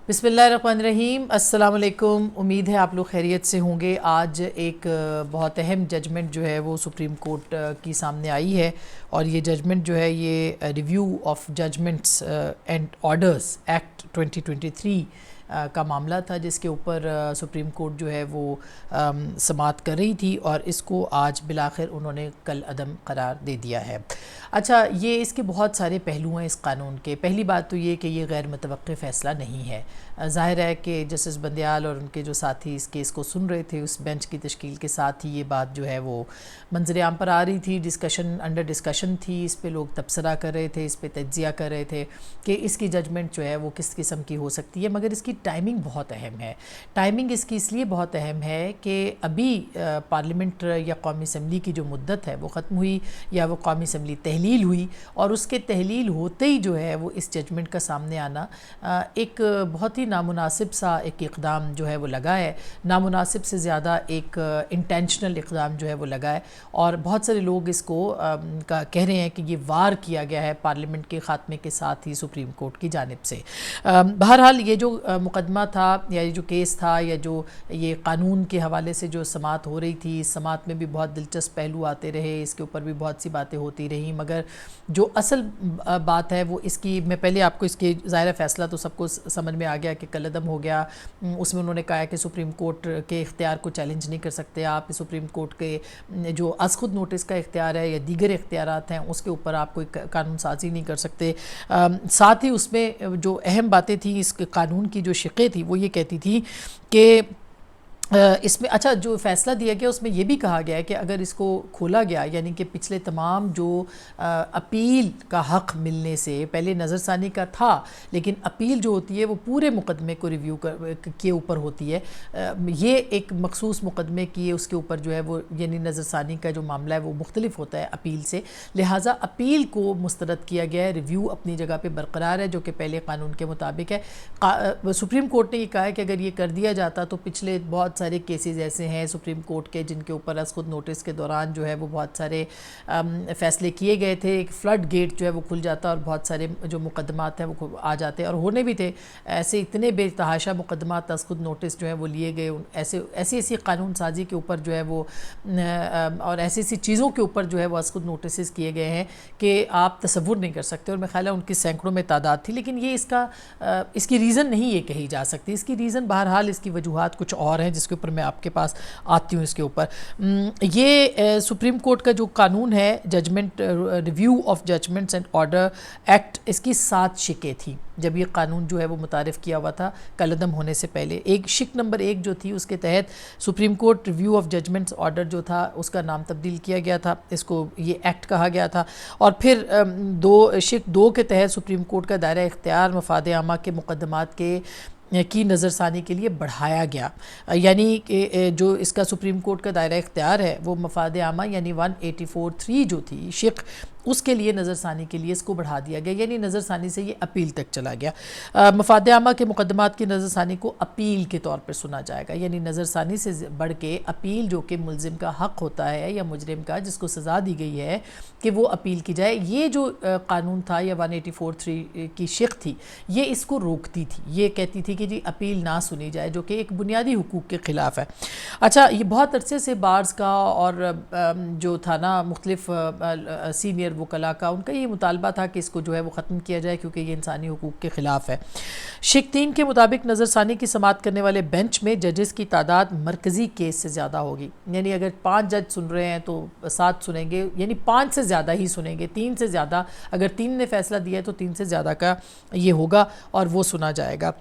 بسم اللہ الرحمن الرحیم۔ السلام علیکم، امید ہے آپ لوگ خیریت سے ہوں گے۔ آج ایک بہت اہم ججمنٹ جو ہے وہ سپریم کورٹ کی سامنے آئی ہے، اور یہ ججمنٹ جو ہے یہ review of judgments and orders act 2023 کا معاملہ تھا، جس کے اوپر سپریم کورٹ جو ہے وہ سماعت کر رہی تھی، اور اس کو آج بالآخر انہوں نے کل عدم قرار دے دیا ہے۔ اچھا، یہ اس کے بہت سارے پہلو ہیں اس قانون کے۔ پہلی بات تو یہ کہ یہ غیر متوقع فیصلہ نہیں ہے۔ ظاہر ہے کہ جسٹس بندیال اور ان کے جو ساتھی اس کیس کو سن رہے تھے، اس بینچ کی تشکیل کے ساتھ ہی یہ بات جو ہے وہ منظر عام پر آ رہی تھی، انڈر ڈسکشن تھی، اس پہ لوگ تبصرہ کر رہے تھے، اس پہ تجزیہ کر رہے تھے کہ اس کی ججمنٹ جو ہے وہ کس قسم کی ہو سکتی ہے، مگر اس کی ٹائمنگ بہت اہم ہے۔ ٹائمنگ اس کی اس لیے بہت اہم ہے کہ ابھی پارلیمنٹ یا قومی اسمبلی کی جو مدت ہے وہ ختم ہوئی، یا وہ قومی اسمبلی تحلیل ہوئی، اور اس کے تحلیل ہوتے ہی جو ہے وہ اس ججمنٹ کا سامنے آنا ایک بہت ہی نامناسب سا ایک اقدام جو ہے وہ لگا ہے۔ نامناسب سے زیادہ ایک انٹینشنل اقدام جو ہے وہ لگا ہے، اور بہت سارے لوگ اس کو کہہ رہے ہیں کہ یہ وار کیا گیا ہے پارلیمنٹ کے خاتمے کے ساتھ ہی سپریم کورٹ کی جانب سے۔ بہرحال یہ جو مقدمہ تھا، یا یہ جو کیس تھا، یا جو یہ قانون کے حوالے سے جو سماعت ہو رہی تھی، اس سماعت میں بھی بہت دلچسپ پہلو آتے رہے، اس کے اوپر بھی بہت سی باتیں ہوتی رہیں، مگر جو اصل بات ہے وہ اس کی، میں پہلے آپ کو اس کے ظاہر فیصلہ تو سب کو سمجھ میں آ گیا کہ کل عدم ہو گیا۔ اس میں انہوں نے کہا کہ سپریم کورٹ کے اختیار کو چیلنج نہیں کر سکتے آپ، سپریم کورٹ کے جو از خود نوٹس کا اختیار ہے یا دیگر اختیارات ہیں اس کے اوپر آپ کوئی قانون سازی نہیں کر سکتے۔ ساتھ ہی اس میں جو اہم باتیں تھیں اس قانون کی، جو شقیں تھی، وہ یہ کہتی تھی کہ اس میں اچھا جو فیصلہ دیا گیا اس میں یہ بھی کہا گیا ہے کہ اگر اس کو کھولا گیا، یعنی کہ پچھلے تمام جو اپیل کا حق ملنے سے پہلے نظر ثانی کا تھا، لیکن اپیل جو ہوتی ہے وہ پورے مقدمے کو ریویو کے اوپر ہوتی ہے، یہ ایک مخصوص مقدمے کی اس کے اوپر جو ہے وہ، یعنی نظر ثانی کا جو معاملہ ہے وہ مختلف ہوتا ہے اپیل سے، لہٰذا اپیل کو مسترد کیا گیا ہے، ریویو اپنی جگہ پہ برقرار ہے جو کہ پہلے قانون کے مطابق ہے۔ سپریم کورٹ نے یہ کہا ہے کہ اگر یہ کر دیا جاتا تو پچھلے بہت سارے کیسز ایسے ہیں سپریم کورٹ کے جن کے اوپر از خود نوٹس کے دوران جو ہے وہ بہت سارے فیصلے کیے گئے تھے، ایک فلڈ گیٹ جو ہے وہ کھل جاتا اور بہت سارے جو مقدمات ہیں وہ آ جاتے، اور ہونے بھی تھے ایسے اتنے بے تحاشا مقدمات از خود نوٹس جو ہے وہ لیے گئے، ایسی قانون سازی کے اوپر جو ہے وہ اور ایسی چیزوں کے اوپر جو ہے وہ از خود نوٹسز کیے گئے ہیں کہ آپ تصور نہیں کر سکتے، اور میرے خیال ہے ان کی سینکڑوں میں تعداد تھی، لیکن یہ اس کی ریزن نہیں یہ کہی جا سکتی، اس کی ریزن بہرحال اس کی وجوہات کچھ اور ہیں جس کے اوپر میں آپ کے پاس آتی ہوں۔ اس کے اوپر یہ سپریم کورٹ کا جو قانون ہے judgment review of judgments and order act, اس کی 7 شقیں تھیں جب یہ قانون جو ہے وہ متعارف کیا ہوا تھا کل عدم ہونے سے پہلے۔ ایک شق نمبر 1 جو تھی اس کے تحت supreme court review of judgments order جو تھا اس کا نام تبدیل کیا گیا تھا، اس کو یہ ایکٹ کہا گیا تھا، اور پھر شق 2 کے تحت سپریم کورٹ کا دائرہ اختیار مفاد عامہ کے مقدمات کی نظر ثانی کے لیے بڑھایا گیا، یعنی کہ جو اس کا سپریم کورٹ کا دائرہ اختیار ہے وہ مفاد عامہ یعنی 184(3) جو تھی شق، اس کے لیے نظر ثانی کے لیے اس کو بڑھا دیا گیا، یعنی نظر ثانی سے یہ اپیل تک چلا گیا۔ مفاد عامہ کے مقدمات کی نظر ثانی کو اپیل کے طور پر سنا جائے گا، یعنی نظر ثانی سے بڑھ کے اپیل، جو کہ ملزم کا حق ہوتا ہے یا مجرم کا جس کو سزا دی گئی ہے کہ وہ اپیل کی جائے، یہ جو قانون تھا یا 184(3) کی شق تھی یہ اس کو روکتی تھی، یہ کہتی تھی کہ جی اپیل نہ سنی جائے، جو کہ ایک بنیادی حقوق کے خلاف ہے۔ اچھا، یہ بہت عرصے سے بارز کا اور جو تھا نا مختلف سینئر وکلاء کا، ان کا یہ مطالبہ تھا کہ اس کو جو ہے وہ ختم کیا جائے کیونکہ یہ انسانی حقوق کے خلاف ہے۔ شق 3 کے مطابق نظر ثانی کی سماعت کرنے والے بینچ میں ججز کی تعداد مرکزی کیس سے زیادہ ہوگی، یعنی اگر 5 جج سن رہے ہیں تو 7 سنیں گے، یعنی 5 سے زیادہ ہی سنیں گے، 3 سے زیادہ، اگر 3 نے فیصلہ دیا ہے تو 3 سے زیادہ کا یہ ہوگا اور وہ سنا جائے گا۔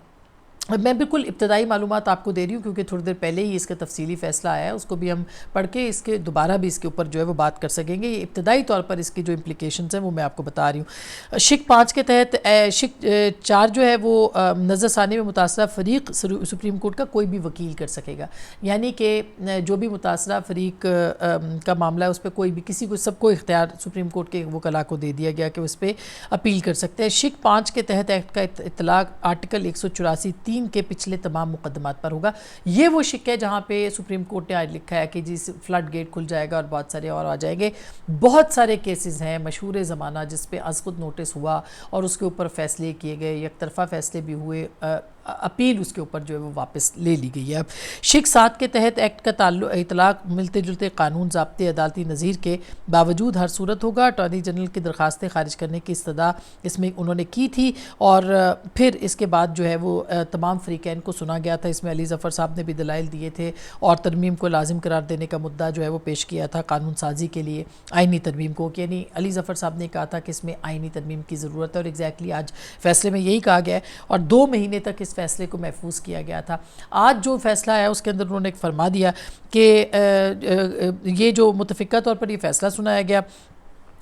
میں بالکل ابتدائی معلومات آپ کو دے رہی ہوں کیونکہ تھوڑی دیر پہلے ہی اس کا تفصیلی فیصلہ آیا ہے، اس کو بھی ہم پڑھ کے اس کے دوبارہ بھی اس کے اوپر جو ہے وہ بات کر سکیں گے۔ یہ ابتدائی طور پر اس کی جو امپلیکیشنز ہیں وہ میں آپ کو بتا رہی ہوں۔ شق 5 کے تحت شق 4 جو ہے وہ نظر ثانی میں متاثرہ فریق سپریم کورٹ کا کوئی بھی وکیل کر سکے گا، یعنی کہ جو بھی متاثرہ فریق کا معاملہ ہے اس پہ کوئی بھی کسی کو، سب کو اختیار سپریم کورٹ کے وکلاء کو دے دیا گیا کہ اس پہ اپیل کر سکتے ہیں۔ شق 5 کے تحت ایکٹ کا اطلاق آرٹیکل 184(3) خواتین کے پچھلے تمام مقدمات پر ہوگا. یہ وہ شق ہے جہاں پہ سپریم کورٹ نے آج لکھا ہے کہ جی فلڈ گیٹ کھل جائے گا اور بہت سارے اور آ جائیں گے. بہت سارے کیسز ہیں مشہور زمانہ جس پہ از خود نوٹس ہوا اور اس کے اوپر فیصلے کیے گئے, یک طرفہ فیصلے بھی ہوئے, اپیل اس کے اوپر جو ہے وہ واپس لے لی گئی ہے. اب شق 7 کے تحت ایکٹ کا تعلق اطلاق ملتے جلتے قانون ضابطے عدالتی نظیر کے باوجود ہر صورت ہوگا. اٹارنی جنرل کی درخواستیں خارج کرنے کی استدعا اس میں انہوں نے کی تھی اور پھر اس کے بعد جو ہے وہ تمام فریقین کو سنا گیا تھا. اس میں علی ظفر صاحب نے بھی دلائل دیے تھے اور ترمیم کو لازم قرار دینے کا مدعا جو ہے وہ پیش کیا تھا قانون سازی کے لیے آئینی ترمیم کو, یعنی علی ظفر صاحب نے کہا تھا کہ اس میں آئینی ترمیم کی ضرورت ہے اور ایگزیکٹلی آج فیصلے میں یہی کہا گیا ہے اور 2 مہینے تک اس فیصلے کو محفوظ کیا گیا تھا. آج جو فیصلہ ہے اس کے اندر انہوں نے ایک فرما دیا کہ یہ جو متفقہ طور پر یہ فیصلہ سنایا گیا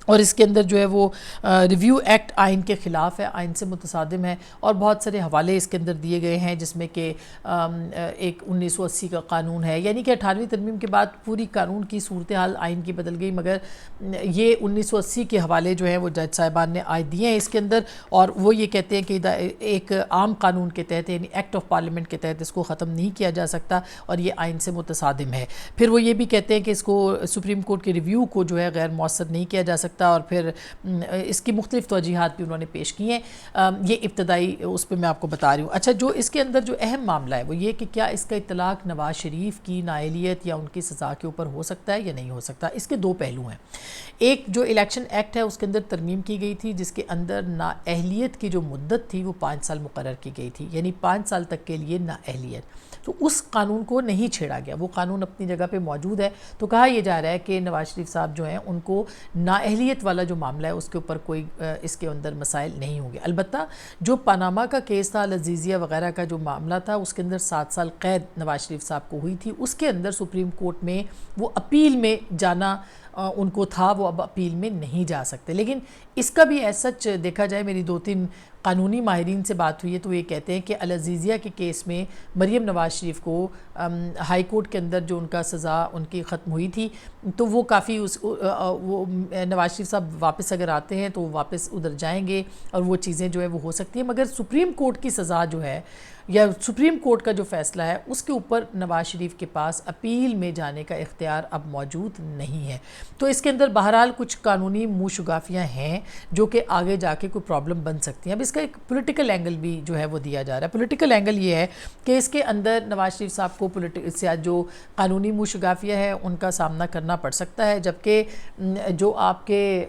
اور اس کے اندر جو ہے وہ ریویو ایکٹ آئین کے خلاف ہے, آئین سے متصادم ہے اور بہت سارے حوالے اس کے اندر دیے گئے ہیں جس میں کہ ایک 1980 کا قانون ہے, یعنی کہ 18ویں ترمیم کے بعد پوری قانون کی صورتحال آئین کی بدل گئی, مگر یہ 1980 کے حوالے جو ہیں وہ جج صاحبان نے آج دیے ہیں اس کے اندر اور وہ یہ کہتے ہیں کہ ایک عام قانون کے تحت یعنی ایکٹ آف پارلیمنٹ کے تحت اس کو ختم نہیں کیا جا سکتا اور یہ آئین سے متصادم ہے. پھر وہ یہ بھی کہتے ہیں کہ اس کو سپریم کورٹ کے ریویو کو جو ہے غیر مؤثر نہیں کیا جا سکتا اور پھر اس کی مختلف توجیحات بھی انہوں نے پیش کی ہیں. یہ ابتدائی اس پہ میں آپ کو بتا رہی ہوں. اچھا, جو اس کے اندر جو اہم معاملہ ہے وہ یہ کہ کیا اس کا اطلاق نواز شریف کی نااہلیت یا ان کی سزا کے اوپر ہو سکتا ہے یا نہیں ہو سکتا. اس کے 2 پہلو ہیں. ایک جو الیکشن ایکٹ ہے اس کے اندر ترمیم کی گئی تھی جس کے اندر نااہلیت کی جو مدت تھی وہ 5 سال مقرر کی گئی تھی, یعنی 5 سال تک کے لیے نااہلیت. تو اس قانون کو نہیں چھیڑا گیا, وہ قانون اپنی جگہ پہ موجود ہے. تو کہا یہ جا رہا ہے کہ نواز شریف صاحب جو ہیں ان کو نااہلیت والا جو معاملہ ہے اس کے اوپر کوئی اس کے اندر مسائل نہیں ہوں گے. البتہ جو پاناما کا کیس تھا, العزیزیہ وغیرہ کا جو معاملہ تھا, اس کے اندر 7 سال قید نواز شریف صاحب کو ہوئی تھی. اس کے اندر سپریم کورٹ میں وہ اپیل میں جانا ان کو تھا, وہ اب اپیل میں نہیں جا سکتے. لیکن اس کا بھی ایز سچ دیکھا جائے, میری 2-3 قانونی ماہرین سے بات ہوئی ہے تو یہ کہتے ہیں کہ العزیزیہ کے کیس میں مریم نواز شریف کو ہائی کورٹ کے اندر جو ان کا سزا ان کی ختم ہوئی تھی تو وہ کافی وہ نواز شریف صاحب واپس اگر آتے ہیں تو وہ واپس ادھر جائیں گے اور وہ چیزیں جو ہے وہ ہو سکتی ہیں. مگر سپریم کورٹ کی سزا جو ہے یا سپریم کورٹ کا جو فیصلہ ہے اس کے اوپر نواز شریف کے پاس اپیل میں جانے کا اختیار اب موجود نہیں ہے. تو اس کے اندر بہرحال کچھ قانونی منہ شگافیاں ہیں جو کہ آگے جا کے کوئی پرابلم بن سکتی ہیں. اب اس کا ایک پولیٹیکل اینگل بھی جو ہے وہ دیا جا رہا ہے. پولیٹیکل اینگل یہ ہے کہ اس کے اندر نواز شریف صاحب کو جو قانونی منہ شگافیاں ہیں ان کا سامنا کرنا پڑ سکتا ہے, جبکہ جو آپ کے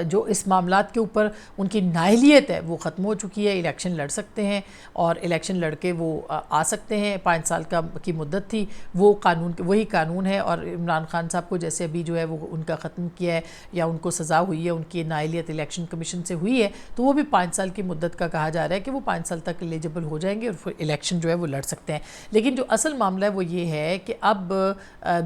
جو اس معاملات کے اوپر ان کی نااہلیت ہے وہ ختم ہو چکی ہے. الیکشن لڑ سکتے ہیں اور الیکشن لڑ کے وہ آ سکتے ہیں. 5 سال کی مدت تھی, وہ قانون وہی قانون ہے اور عمران خان صاحب کو جیسے ابھی جو ہے وہ ان کا ختم کیا ہے یا ان کو سزا ہوئی ہے, ان کی نااہلیت الیکشن کمیشن سے ہوئی ہے تو وہ بھی 5 سال کی مدت کا کہا جا رہا ہے کہ وہ 5 سال تک ایلیجبل ہو جائیں گے اور پھر الیکشن جو ہے وہ لڑ سکتے ہیں. لیکن جو اصل معاملہ ہے وہ یہ ہے کہ اب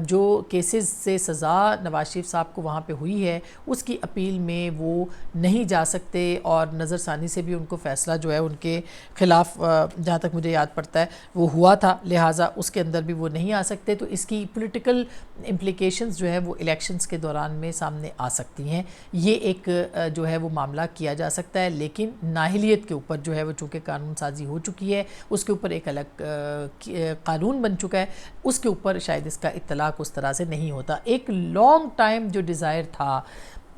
جو کیسز سے سزا نواز شریف صاحب کو وہاں پہ ہوئی ہے اس کی اپیل میں وہ نہیں جا سکتے اور نظر ثانی سے بھی ان کو فیصلہ جو ہے ان کے خلاف جہاں تک مجھے یاد پڑتا ہے وہ ہوا تھا, لہٰذا اس کے اندر بھی وہ نہیں آ سکتے. تو اس کی پولیٹیکل امپلیکیشنز جو ہے وہ الیکشنز کے دوران میں سامنے آ سکتی ہیں. یہ ایک جو ہے وہ معاملہ کیا جا سکتا ہے, لیکن نااہلیت کے اوپر جو ہے وہ چونکہ قانون سازی ہو چکی ہے, اس کے اوپر ایک الگ قانون بن چکا ہے, اس کے اوپر شاید اس کا اطلاق اس طرح سے نہیں ہوتا. ایک لانگ ٹائم جو ڈیزائر تھا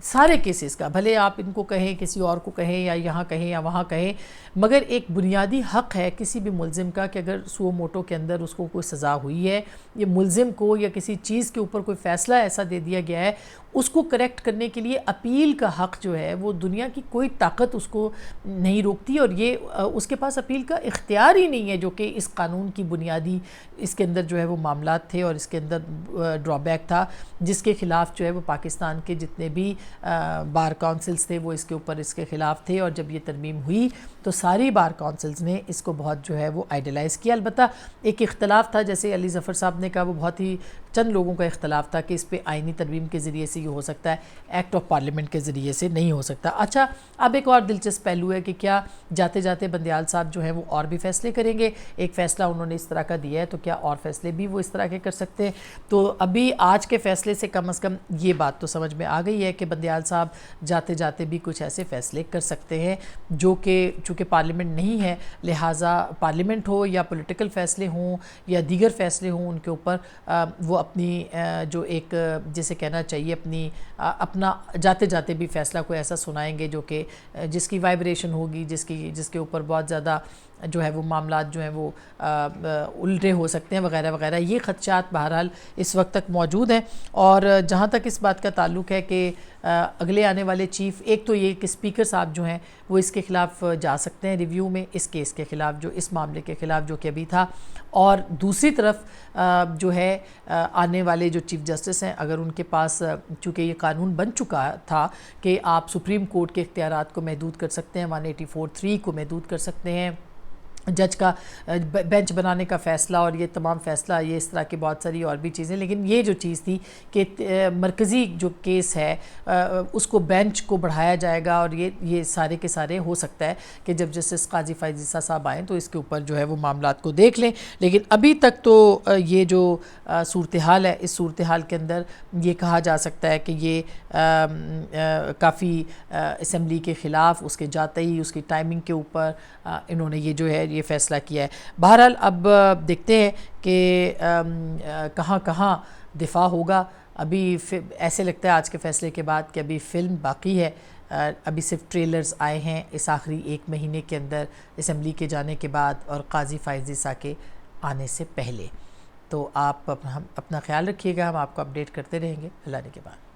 سارے کیسز کا, بھلے آپ ان کو کہیں کسی اور کو کہیں یا یہاں کہیں یا وہاں کہیں, مگر ایک بنیادی حق ہے کسی بھی ملزم کا کہ اگر سو موٹو کے اندر اس کو کوئی سزا ہوئی ہے, یہ ملزم کو یا کسی چیز کے اوپر کوئی فیصلہ ایسا دے دیا گیا ہے, اس کو کریکٹ کرنے کے لیے اپیل کا حق جو ہے وہ دنیا کی کوئی طاقت اس کو نہیں روکتی اور یہ اس کے پاس اپیل کا اختیار ہی نہیں ہے, جو کہ اس قانون کی بنیادی اس کے اندر جو ہے وہ معاملات تھے اور اس کے اندر ڈرا بیک تھا جس کے خلاف جو ہے وہ پاکستان کے جتنے بھی بار کونسلز تھے وہ اس کے اوپر اس کے خلاف تھے. اور جب یہ ترمیم ہوئی تو ساری بار کونسلز نے اس کو بہت جو ہے وہ آئیڈیلائز کیا. البتہ ایک اختلاف تھا, جیسے علی ظفر صاحب نے کہا وہ بہت ہی چند لوگوں کا اختلاف تھا کہ اس پہ آئینی ترمیم کے ذریعے سے یہ ہو سکتا ہے، ایکٹ آف پارلیمنٹ کے ذریعے سے نہیں ہو سکتا۔ اچھا، اب ایک اور دلچسپ پہلو ہے کہ کیا جاتے جاتے بندیال صاحب جو ہیں وہ اور بھی فیصلے کریں گے؟ ایک فیصلہ انہوں نے اس طرح کا دیا ہے، تو کیا اور فیصلے بھی وہ اس طرح کے کر سکتے ہیں؟ تو ابھی آج کے فیصلے سے کم از کم یہ بات تو سمجھ میں آ گئی ہے کہ بندیال صاحب جاتے جاتے بھی کچھ ایسے فیصلے کر سکتے ہیں جو کہ چونکہ پارلیمنٹ نہیں ہے، لہٰذا پارلیمنٹ ہو یا پولیٹیکل فیصلے ہوں یا دیگر فیصلے ہوں، ان کے اوپر وہ اپنی جو ایک جسے کہنا چاہیے اپنا جاتے جاتے بھی فیصلہ کوئی ایسا سنائیں گے جو کہ جس کی وائبریشن ہوگی، جس کے اوپر بہت زیادہ جو ہے وہ معاملات جو ہیں وہ الٹے ہو سکتے ہیں وغیرہ وغیرہ۔ یہ خدشات بہرحال اس وقت تک موجود ہیں، اور جہاں تک اس بات کا تعلق ہے کہ اگلے آنے والے چیف، ایک تو یہ کہ اسپیکر صاحب جو ہیں وہ اس کے خلاف جا سکتے ہیں ریویو میں، اس کیس کے خلاف، جو اس معاملے کے خلاف جو کہ ابھی تھا، اور دوسری طرف جو ہے آنے والے جو چیف جسٹس ہیں، اگر ان کے پاس، چونکہ یہ قانون بن چکا تھا کہ آپ سپریم کورٹ کے اختیارات کو محدود کر سکتے ہیں، 184(3) کو محدود کر سکتے ہیں، جج کا بینچ بنانے کا فیصلہ اور یہ تمام فیصلہ، یہ اس طرح کی بہت ساری اور بھی چیزیں، لیکن یہ جو چیز تھی کہ مرکزی جو کیس ہے اس کو بینچ کو بڑھایا جائے گا، اور یہ سارے کے سارے ہو سکتا ہے کہ جب جسٹس قاضی فائز عیسیٰ صاحب آئیں تو اس کے اوپر جو ہے وہ معاملات کو دیکھ لیں۔ لیکن ابھی تک تو یہ جو صورتحال ہے، اس صورتحال کے اندر یہ کہا جا سکتا ہے کہ یہ کافی اسمبلی کے خلاف، اس کے جاتے ہی اس کی ٹائمنگ کے اوپر انہوں نے یہ جو ہے یہ فیصلہ کیا ہے۔ بہرحال اب دیکھتے ہیں کہ کہاں کہاں دفاع ہوگا۔ ابھی ایسے لگتا ہے آج کے فیصلے کے بعد کہ ابھی فلم باقی ہے، ابھی صرف ٹریلرز آئے ہیں اس آخری 1 مہینے کے اندر، اسمبلی کے جانے کے بعد اور قاضی فائز عیسیٰ کے آنے سے پہلے۔ تو آپ اپنا خیال رکھیے گا، ہم آپ کو اپڈیٹ کرتے رہیں گے۔ اللہ نے کے بعد۔